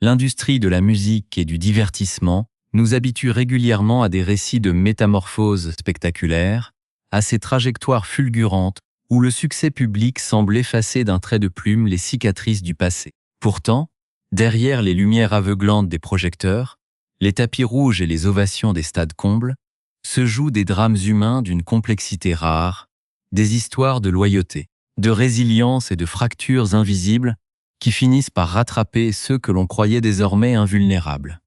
L'industrie de la musique et du divertissement nous habitue régulièrement à des récits de métamorphoses spectaculaires, à ces trajectoires fulgurantes où le succès public semble effacer d'un trait de plume les cicatrices du passé. Pourtant, derrière les lumières aveuglantes des projecteurs, les tapis rouges et les ovations des stades combles, se jouent des drames humains d'une complexité rare, des histoires de loyauté, de résilience et de fractures invisibles qui finissent par rattraper ceux que l'on croyait désormais invulnérables.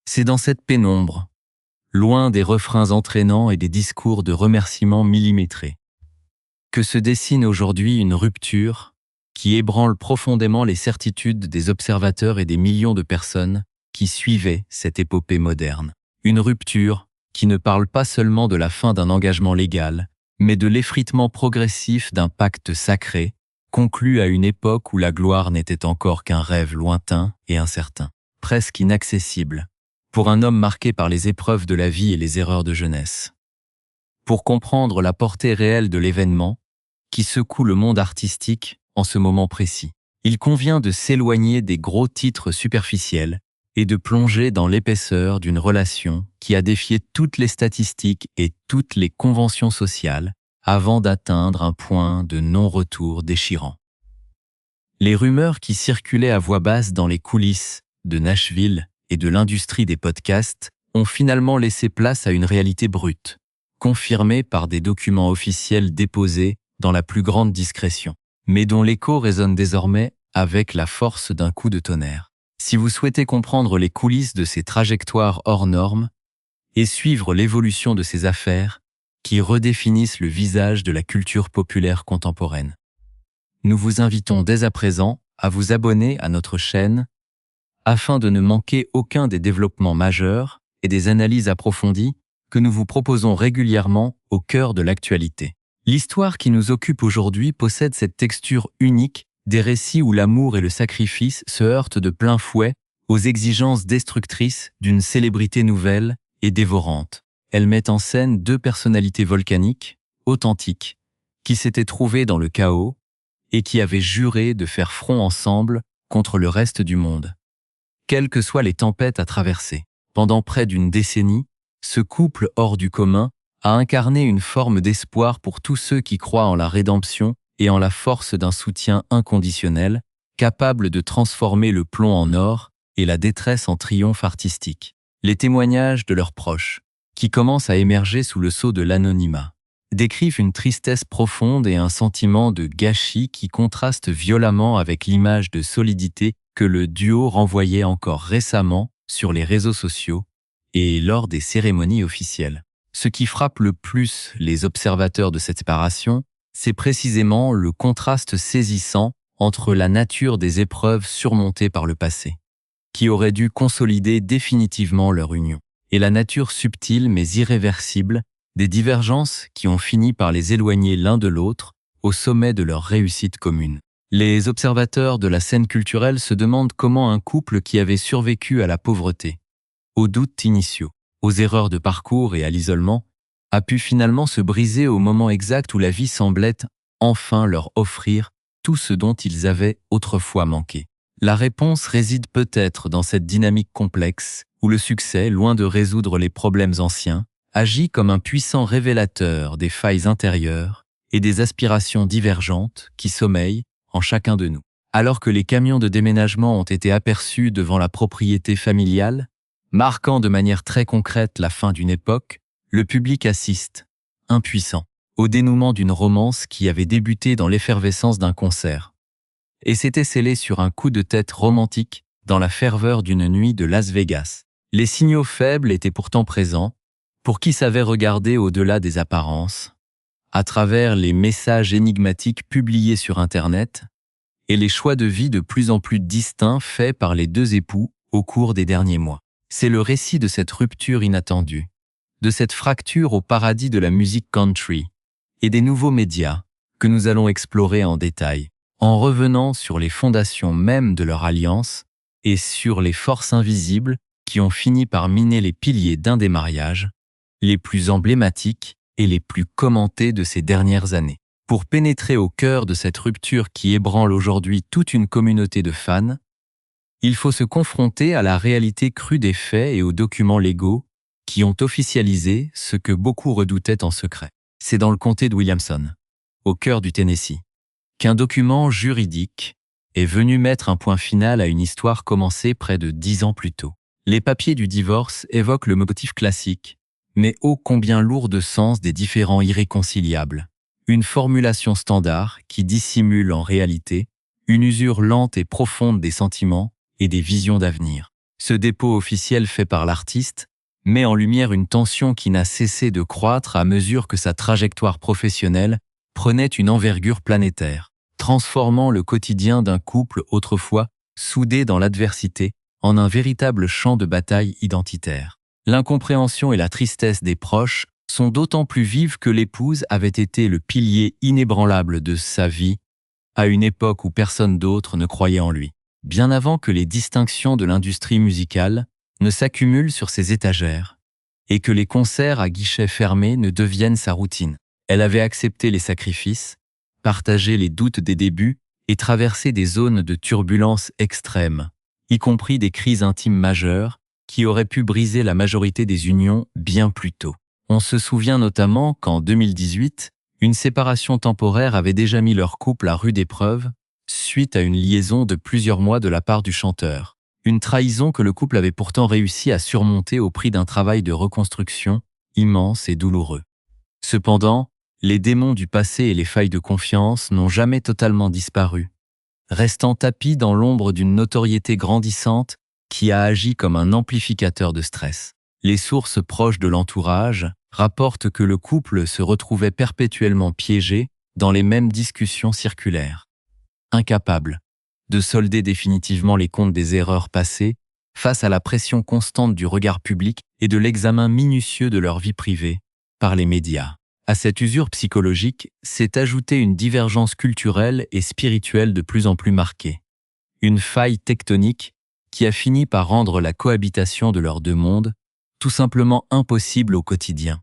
C'est dans cette pénombre, loin des refrains entraînants et des discours de remerciements millimétrés, que se dessine aujourd'hui une rupture qui ébranle profondément les certitudes des observateurs et des millions de personnes qui suivaient cette épopée moderne. Une rupture qui ne parle pas seulement de la fin d'un engagement légal, mais de l'effritement progressif d'un pacte sacré, conclu à une époque où la gloire n'était encore qu'un rêve lointain et incertain, presque inaccessible, pour un homme marqué par les épreuves de la vie et les erreurs de jeunesse. Pour comprendre la portée réelle de l'événement, qui secoue le monde artistique en ce moment précis, il convient de s'éloigner des gros titres superficiels et de plonger dans l'épaisseur d'une relation qui a défié toutes les statistiques et toutes les conventions sociales avant d'atteindre un point de non-retour déchirant. Les rumeurs qui circulaient à voix basse dans les coulisses de Nashville et de l'industrie des podcasts ont finalement laissé place à une réalité brute, confirmée par des documents officiels déposés dans la plus grande discrétion, mais dont l'écho résonne désormais avec la force d'un coup de tonnerre. Si vous souhaitez comprendre les coulisses de ces trajectoires hors normes et suivre l'évolution de ces affaires qui redéfinissent le visage de la culture populaire contemporaine, nous vous invitons dès à présent à vous abonner à notre chaîne afin de ne manquer aucun des développements majeurs et des analyses approfondies que nous vous proposons régulièrement au cœur de l'actualité. L'histoire qui nous occupe aujourd'hui possède cette texture unique des récits où l'amour et le sacrifice se heurtent de plein fouet aux exigences destructrices d'une célébrité nouvelle et dévorante. Elle met en scène deux personnalités volcaniques, authentiques, qui s'étaient trouvées dans le chaos et qui avaient juré de faire front ensemble contre le reste du monde. Quelles que soient les tempêtes à traverser, pendant près d'une décennie, ce couple hors du commun a incarné une forme d'espoir pour tous ceux qui croient en la rédemption et en la force d'un soutien inconditionnel, capable de transformer le plomb en or et la détresse en triomphe artistique. Les témoignages de leurs proches, qui commencent à émerger sous le sceau de l'anonymat, décrivent une tristesse profonde et un sentiment de gâchis qui contrastent violemment avec l'image de solidité que le duo renvoyait encore récemment sur les réseaux sociaux et lors des cérémonies officielles. Ce qui frappe le plus les observateurs de cette séparation, c'est précisément le contraste saisissant entre la nature des épreuves surmontées par le passé, qui auraient dû consolider définitivement leur union, et la nature subtile mais irréversible des divergences qui ont fini par les éloigner l'un de l'autre au sommet de leur réussite commune. Les observateurs de la scène culturelle se demandent comment un couple qui avait survécu à la pauvreté, aux doutes initiaux, aux erreurs de parcours et à l'isolement, a pu finalement se briser au moment exact où la vie semblait enfin leur offrir tout ce dont ils avaient autrefois manqué. La réponse réside peut-être dans cette dynamique complexe où le succès, loin de résoudre les problèmes anciens, agit comme un puissant révélateur des failles intérieures et des aspirations divergentes qui sommeillent en chacun de nous. Alors que les camions de déménagement ont été aperçus devant la propriété familiale, marquant de manière très concrète la fin d'une époque, le public assiste, impuissant, au dénouement d'une romance qui avait débuté dans l'effervescence d'un concert et s'était scellée sur un coup de tête romantique dans la ferveur d'une nuit de Las Vegas. Les signaux faibles étaient pourtant présents pour qui savait regarder au-delà des apparences, à travers les messages énigmatiques publiés sur Internet et les choix de vie de plus en plus distincts faits par les deux époux au cours des derniers mois. C'est le récit de cette rupture inattendue, de cette fracture au paradis de la musique country et des nouveaux médias que nous allons explorer en détail, en revenant sur les fondations mêmes de leur alliance et sur les forces invisibles qui ont fini par miner les piliers d'un des mariages les plus emblématiques et les plus commentés de ces dernières années. Pour pénétrer au cœur de cette rupture qui ébranle aujourd'hui toute une communauté de fans, Il faut se confronter à la réalité crue des faits et aux documents légaux qui ont officialisé ce que beaucoup redoutaient en secret. C'est dans le comté de Williamson, au cœur du Tennessee, qu'un document juridique est venu mettre un point final à une histoire commencée près de 10 ans plus tôt. Les papiers du divorce évoquent le motif classique, mais ô combien lourd de sens des différends irréconciliables. Une formulation standard qui dissimule en réalité une usure lente et profonde des sentiments et des visions d'avenir. Ce dépôt officiel fait par l'artiste met en lumière une tension qui n'a cessé de croître à mesure que sa trajectoire professionnelle prenait une envergure planétaire, transformant le quotidien d'un couple autrefois soudé dans l'adversité en un véritable champ de bataille identitaire. L'incompréhension et la tristesse des proches sont d'autant plus vives que l'épouse avait été le pilier inébranlable de sa vie, à une époque où personne d'autre ne croyait en lui. Bien avant que les distinctions de l'industrie musicale ne s'accumulent sur ses étagères et que les concerts à guichets fermés ne deviennent sa routine. Elle avait accepté les sacrifices, partagé les doutes des débuts et traversé des zones de turbulence extrêmes, y compris des crises intimes majeures qui auraient pu briser la majorité des unions bien plus tôt. On se souvient notamment qu'en 2018, une séparation temporaire avait déjà mis leur couple à rude épreuve suite à une liaison de plusieurs mois de la part du chanteur. Une trahison que le couple avait pourtant réussi à surmonter au prix d'un travail de reconstruction immense et douloureux. Cependant, les démons du passé et les failles de confiance n'ont jamais totalement disparu, restant tapis dans l'ombre d'une notoriété grandissante qui a agi comme un amplificateur de stress. Les sources proches de l'entourage rapportent que le couple se retrouvait perpétuellement piégé dans les mêmes discussions circulaires. Incapable de solder définitivement les comptes des erreurs passées face à la pression constante du regard public et de l'examen minutieux de leur vie privée par les médias. À cette usure psychologique s'est ajoutée une divergence culturelle et spirituelle de plus en plus marquée. Une faille tectonique qui a fini par rendre la cohabitation de leurs deux mondes tout simplement impossible au quotidien.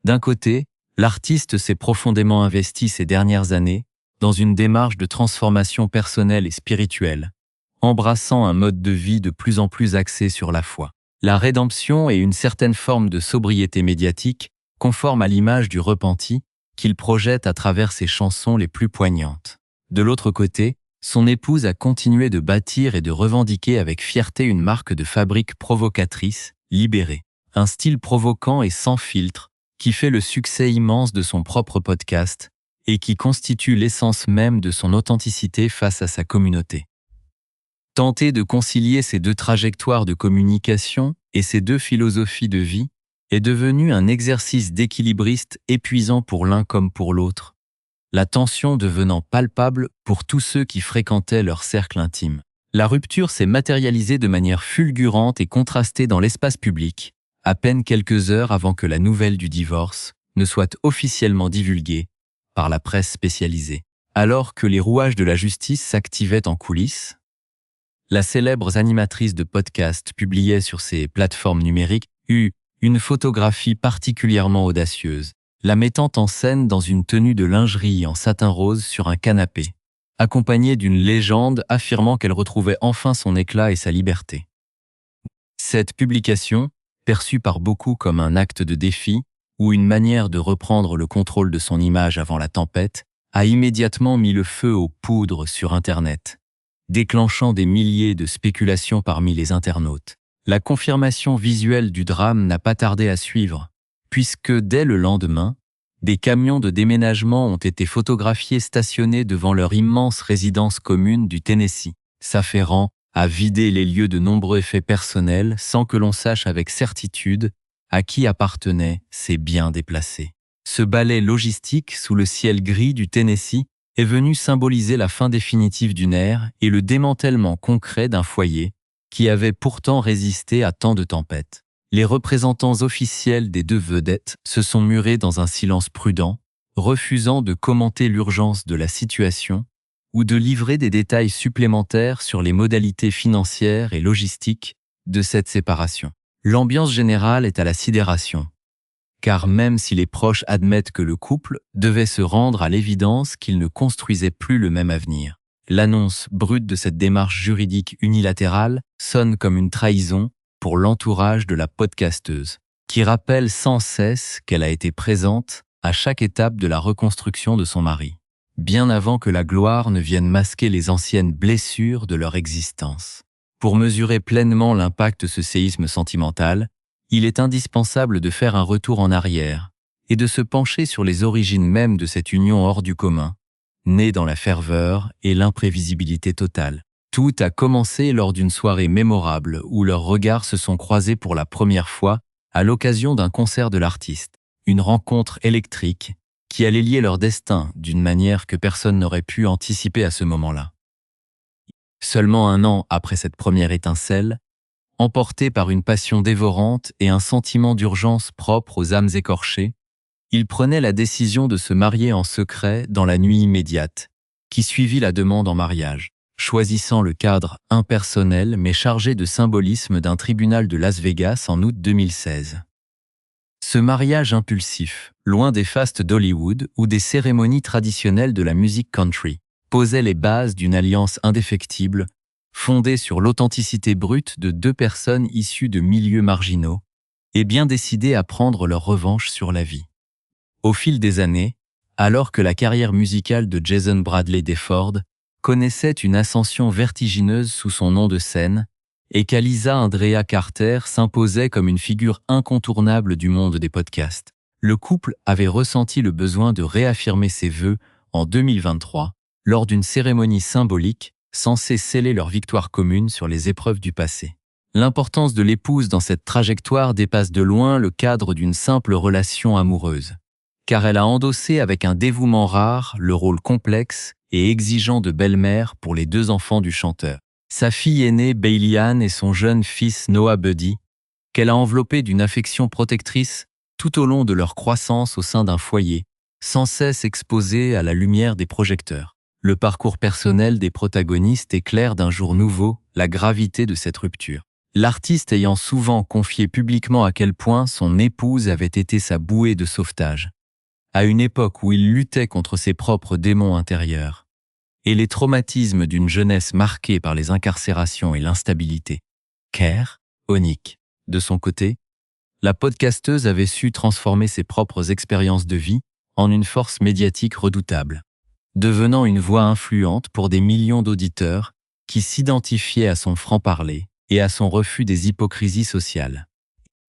D'un côté, l'artiste s'est profondément investi ces dernières années dans une démarche de transformation personnelle et spirituelle, embrassant un mode de vie de plus en plus axé sur la foi. La rédemption et une certaine forme de sobriété médiatique conforme à l'image du repenti qu'il projette à travers ses chansons les plus poignantes. De l'autre côté, son épouse a continué de bâtir et de revendiquer avec fierté une marque de fabrique provocatrice, libérée. Un style provoquant et sans filtre qui fait le succès immense de son propre podcast et qui constitue l'essence même de son authenticité face à sa communauté. Tenter de concilier ces deux trajectoires de communication et ces deux philosophies de vie est devenu un exercice d'équilibriste épuisant pour l'un comme pour l'autre, la tension devenant palpable pour tous ceux qui fréquentaient leur cercle intime. La rupture s'est matérialisée de manière fulgurante et contrastée dans l'espace public, à peine quelques heures avant que la nouvelle du divorce ne soit officiellement divulguée par la presse spécialisée. Alors que les rouages de la justice s'activaient en coulisses, la célèbre animatrice de podcast publiait sur ses plateformes numériques une photographie particulièrement audacieuse, la mettant en scène dans une tenue de lingerie en satin rose sur un canapé, accompagnée d'une légende affirmant qu'elle retrouvait enfin son éclat et sa liberté. Cette publication, perçue par beaucoup comme un acte de défi ou une manière de reprendre le contrôle de son image avant la tempête, a immédiatement mis le feu aux poudres sur Internet, déclenchant des milliers de spéculations parmi les internautes. La confirmation visuelle du drame n'a pas tardé à suivre, puisque dès le lendemain, des camions de déménagement ont été photographiés stationnés devant leur immense résidence commune du Tennessee, s'affairant à vider les lieux de nombreux faits personnels sans que l'on sache avec certitude à qui appartenaient ces biens déplacés. Ce balai logistique sous le ciel gris du Tennessee est venu symboliser la fin définitive d'une ère et le démantèlement concret d'un foyer qui avait pourtant résisté à tant de tempêtes. Les représentants officiels des deux vedettes se sont murés dans un silence prudent, refusant de commenter l'urgence de la situation ou de livrer des détails supplémentaires sur les modalités financières et logistiques de cette séparation. L'ambiance générale est à la sidération, car même si les proches admettent que le couple devait se rendre à l'évidence qu'il ne construisait plus le même avenir, L'annonce brute de cette démarche juridique unilatérale sonne comme une trahison pour l'entourage de la podcasteuse, qui rappelle sans cesse qu'elle a été présente à chaque étape de la reconstruction de son mari, bien avant que la gloire ne vienne masquer les anciennes blessures de leur existence. Pour mesurer pleinement l'impact de ce séisme sentimental, il est indispensable de faire un retour en arrière et de se pencher sur les origines mêmes de cette union hors du commun, née dans la ferveur et l'imprévisibilité totale. Tout a commencé lors d'une soirée mémorable où leurs regards se sont croisés pour la première fois à l'occasion d'un concert de l'artiste. Une rencontre électrique qui allait lier leur destin d'une manière que personne n'aurait pu anticiper à ce moment-là. Seulement 1 an après cette première étincelle, emportés par une passion dévorante et un sentiment d'urgence propre aux âmes écorchées, ils prenaient la décision de se marier en secret dans la nuit immédiate, qui suivit la demande en mariage, choisissant le cadre impersonnel mais chargé de symbolisme d'un tribunal de Las Vegas en août 2016. Ce mariage impulsif, loin des fastes d'Hollywood ou des cérémonies traditionnelles de la musique country, posait les bases d'une alliance indéfectible, fondée sur l'authenticité brute de 2 personnes issues de milieux marginaux et bien décidées à prendre leur revanche sur la vie. Au fil des années, alors que la carrière musicale de Jason Bradley Defford connaissait une ascension vertigineuse sous son nom de scène et qu'Alisa Andrea Carter s'imposait comme une figure incontournable du monde des podcasts, le couple avait ressenti le besoin de réaffirmer ses vœux en 2023 lors d'une cérémonie symbolique censée sceller leur victoire commune sur les épreuves du passé. L'importance de l'épouse dans cette trajectoire dépasse de loin le cadre d'une simple relation amoureuse, car elle a endossé avec un dévouement rare le rôle complexe et exigeant de belle-mère pour les 2 enfants du chanteur. Sa fille aînée Bailey Ann et son jeune fils Noah Buddy, qu'elle a enveloppé d'une affection protectrice tout au long de leur croissance au sein d'un foyer, sans cesse exposé à la lumière des projecteurs. Le parcours personnel des protagonistes éclaire d'un jour nouveau la gravité de cette rupture. L'artiste ayant souvent confié publiquement à quel point son épouse avait été sa bouée de sauvetage, à une époque où il luttait contre ses propres démons intérieurs et les traumatismes d'une jeunesse marquée par les incarcérations et l'instabilité. Kerr Honig. De son côté, la podcasteuse avait su transformer ses propres expériences de vie en une force médiatique redoutable, devenant une voix influente pour des millions d'auditeurs qui s'identifiaient à son franc-parler et à son refus des hypocrisies sociales.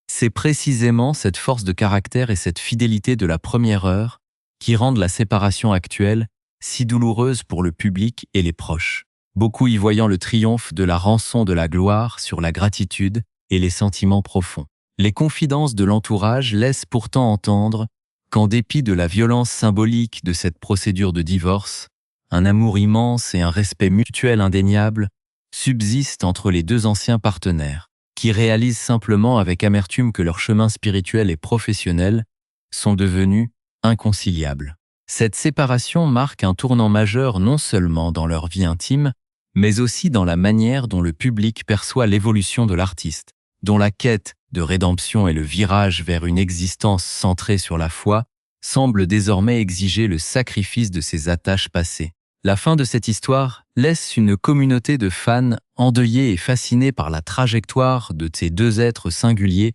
C'est précisément cette force de caractère et cette fidélité de la première heure qui rendent la séparation actuelle si douloureuse pour le public et les proches, beaucoup y voyant le triomphe de la rançon de la gloire sur la gratitude et les sentiments profonds. Les confidences de l'entourage laissent pourtant entendre qu'en dépit de la violence symbolique de cette procédure de divorce, un amour immense et un respect mutuel indéniable subsistent entre les 2 anciens partenaires, qui réalisent simplement avec amertume que leurs chemins spirituels et professionnels sont devenus inconciliables. Cette séparation marque un tournant majeur non seulement dans leur vie intime, mais aussi dans la manière dont le public perçoit l'évolution de l'artiste, dont la quête de rédemption et le virage vers une existence centrée sur la foi semblent désormais exiger le sacrifice de ses attaches passées. La fin de cette histoire laisse une communauté de fans endeuillés et fascinés par la trajectoire de ces 2 êtres singuliers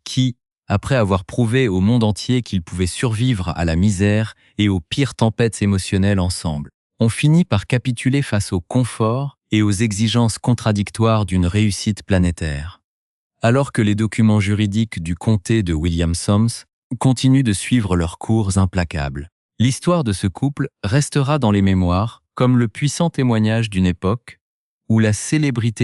qui, après avoir prouvé au monde entier qu'ils pouvaient survivre à la misère et aux pires tempêtes émotionnelles ensemble, ont fini par capituler face au confort et aux exigences contradictoires d'une réussite planétaire. Alors que les documents juridiques du comté de Williams continuent de suivre leurs cours implacables, l'histoire de ce couple restera dans les mémoires comme le puissant témoignage d'une époque où la célébrité